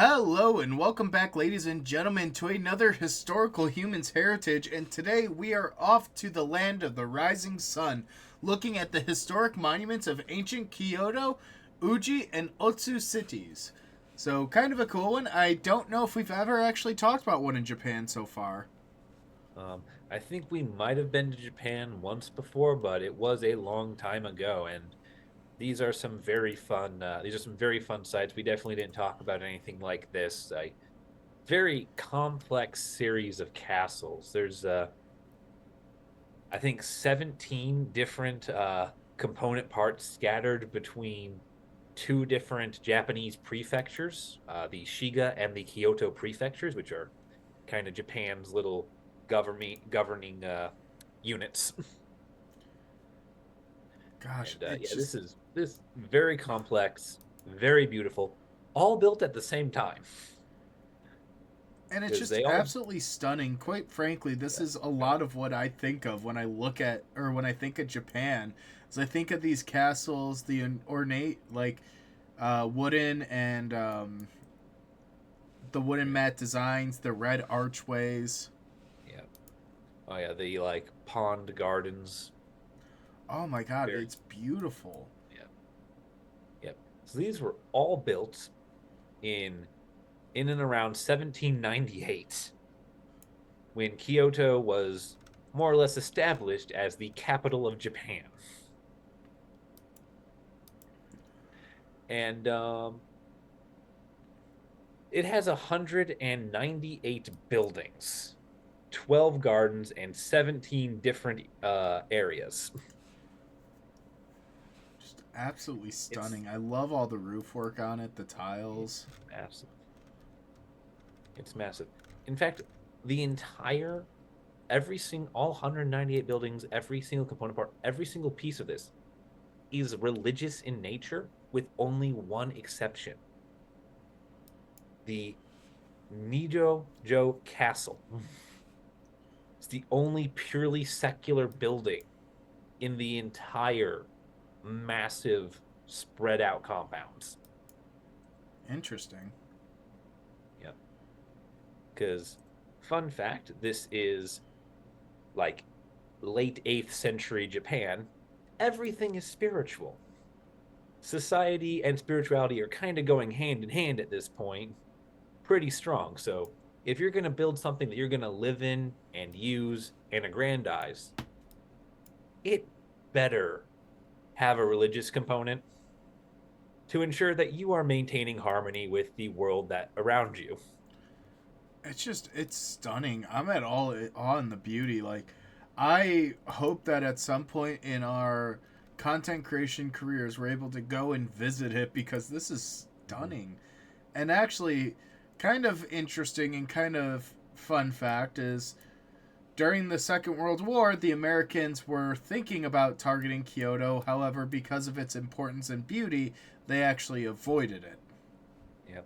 Hello and welcome back, ladies and gentlemen, to another historical humans heritage. And today we are off to the land of the rising sun, looking at the historic monuments of ancient Kyoto, Uji, and Otsu cities. So, kind of a cool one. I don't know if we've ever actually talked about one in Japan so far. I think we might have been to Japan once before, but it was a long time ago. And these are some very fun. These are some very fun sites. We definitely didn't talk about anything like this. A very complex series of castles. There's, I think, 17 different component parts scattered between two different Japanese prefectures, the Shiga and the Kyoto prefectures, which are kind of Japan's little governing units. Gosh, And it's yeah, just. this very complex, very beautiful, all built at the same time And it's because just they all. absolutely stunning. Quite frankly, this Yeah, is a go. lot of what I think of when I look at or when I think of Japan. As I think of these castles, the ornate wooden and the wooden Yeah, mat designs, the red archways. yeah. Oh yeah, the like pond gardens. Oh my god, Very. it's beautiful. Yeah, yeah. So these were all built in in and around 1798 when Kyoto was more or less established as the capital of Japan. And it has 198 buildings, 12 gardens, and 17 different areas. Just absolutely It's stunning. I love all the roof work on it, the tiles. massive. It's massive. In fact, the entire, all 198 buildings, every single component part, every single piece of this is religious in nature with only one exception: the Nijo Castle. It's the only purely secular building in the entire massive spread out compounds. Interesting. Yeah. Because, fun fact, this is like late 8th century Japan. Everything is spiritual. Society and spirituality are kind of going hand in hand at this point, pretty strong. So, if you're going to build something that you're going to live in and use and aggrandize, it better have a religious component to ensure that you are maintaining harmony with the world that around you. It's stunning. I'm at all awe in the beauty. Like, I hope that at some point in our content creation careers, we're able to go and visit it because this is Mm-hmm. stunning. And actually, kind of interesting and kind of fun fact is during the Second World War, the Americans were thinking about targeting Kyoto. However, because of its importance and beauty, they actually avoided it. Yeah.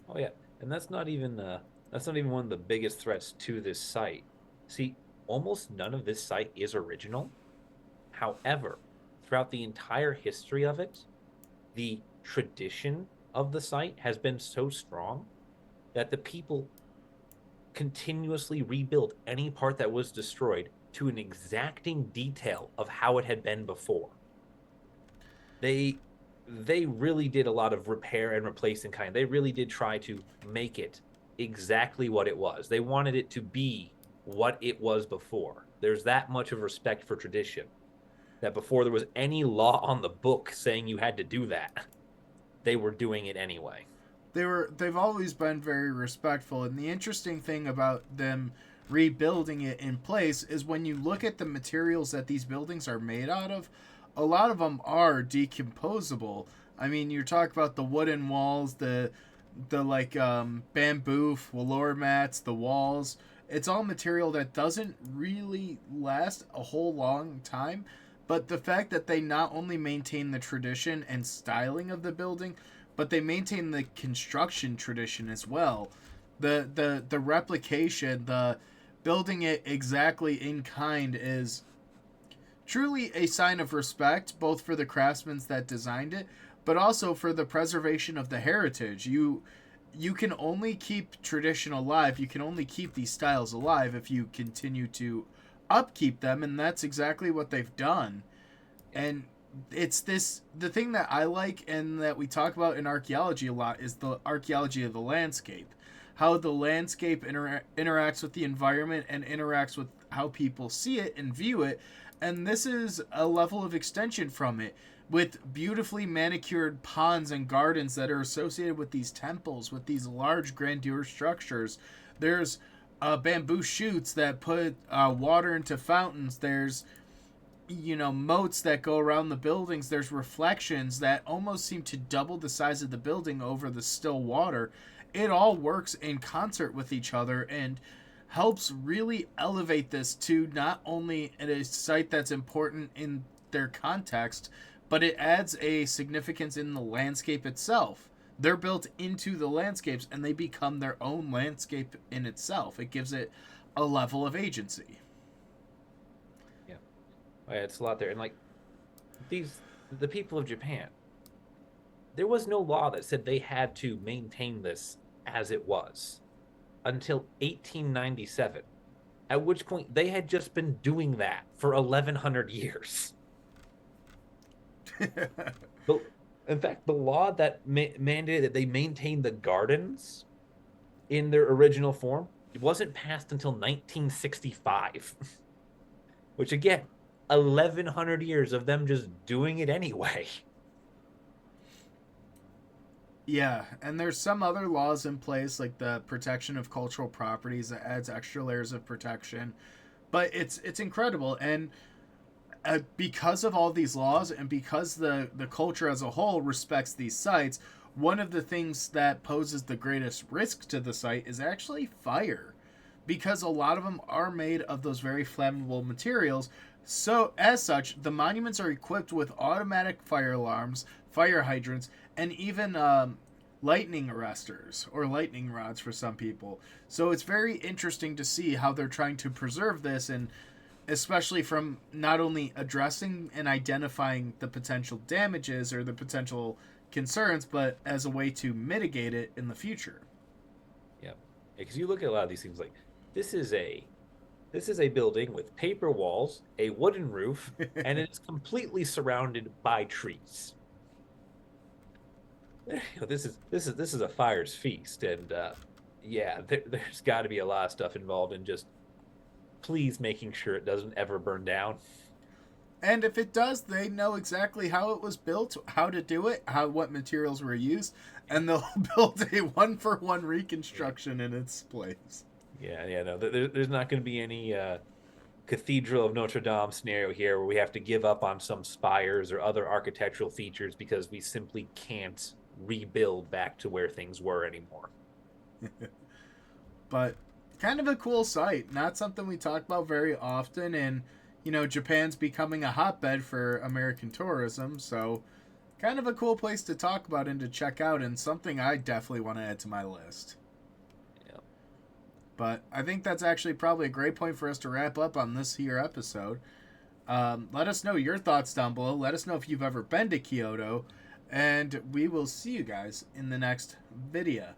Oh yeah, and that's not even one of the biggest threats to this site. See, almost none of this site is original. However, throughout the entire history of it, the tradition of the site has been so strong that the people continuously rebuilt any part that was destroyed to an exacting detail of how it had been before. They they really did a lot of repair and replace in kind. They really did try to make it exactly what it was. They wanted it to be what it was before. There's that much of respect for tradition that before there was any law on the book saying you had to do that, they were doing it anyway. They've always been very respectful, and the interesting thing about them rebuilding it in place is when you look at the materials that these buildings are made out of, a lot of them are decomposable. I mean, you talk about the wooden walls, the bamboo floor mats, the walls. It's all material that doesn't really last a whole long time, but the fact that they not only maintain the tradition and styling of the building, but they maintain the construction tradition as well. The replication, the building it exactly in kind is truly a sign of respect, both for the craftsmen that designed it, but also for the preservation of the heritage. you can only keep tradition alive, you can only keep these styles alive if you continue to upkeep them, and that's exactly what they've done. Yeah. And it's this the thing that I like and that we talk about in archaeology a lot is the archaeology of the landscape. How the landscape interacts with the environment and interacts with how people see it and view it. And this is a level of extension from it with beautifully manicured ponds and gardens that are associated with these temples, with these large grandeur structures. There's bamboo shoots that put water into fountains. There's moats that go around the buildings. There's reflections that almost seem to double the size of the building over the still water. It all works in concert with each other and helps really elevate this to not only a site that's important in their context, but it adds a significance in the landscape itself. They're built into the landscapes and they become their own landscape in itself. It gives it a level of agency. Yeah. Oh, yeah, it's a lot there. And like the people of Japan, there was no law that said they had to maintain this as it was until 1897, at which point they had just been doing that for 1100 years. But in fact, the law that mandated that they maintain the gardens in their original form, it wasn't passed until 1965, which again, 1100 years of them just doing it anyway. Yeah, and there's some other laws in place like the protection of cultural properties that adds extra layers of protection. But it's incredible, and because of all these laws and because the culture as a whole respects these sites, one of the things that poses the greatest risk to the site is actually fire, because a lot of them are made of those very flammable materials. So, as such, the monuments are equipped with automatic fire alarms, fire hydrants, and even lightning arresters or lightning rods for some people. So, it's very interesting to see how they're trying to preserve this, and especially from not only addressing and identifying the potential damages or the potential concerns, but as a way to mitigate it in the future. Yeah, because you look at a lot of these things like this is a this is a building with paper walls, a wooden roof, and it's completely surrounded by trees. This is a fire's feast, and yeah, there's got to be a lot of stuff involved in just please making sure it doesn't ever burn down. And if it does, they know exactly how it was built, how to do it, how what materials were used, and they'll build a one for one reconstruction in its place. Yeah, yeah, no, there's not going to be any Cathedral of Notre Dame scenario here where we have to give up on some spires or other architectural features because we simply can't rebuild back to where things were anymore. But kind of a cool site, not something we talk about very often, and Japan's becoming a hotbed for American tourism, so kind of a cool place to talk about and to check out, and something I definitely want to add to my list. Yeah. But I think that's actually probably a great point for us to wrap up on this here episode. Let us know your thoughts down below. Let us know if you've ever been to Kyoto, and we will see you guys in the next video.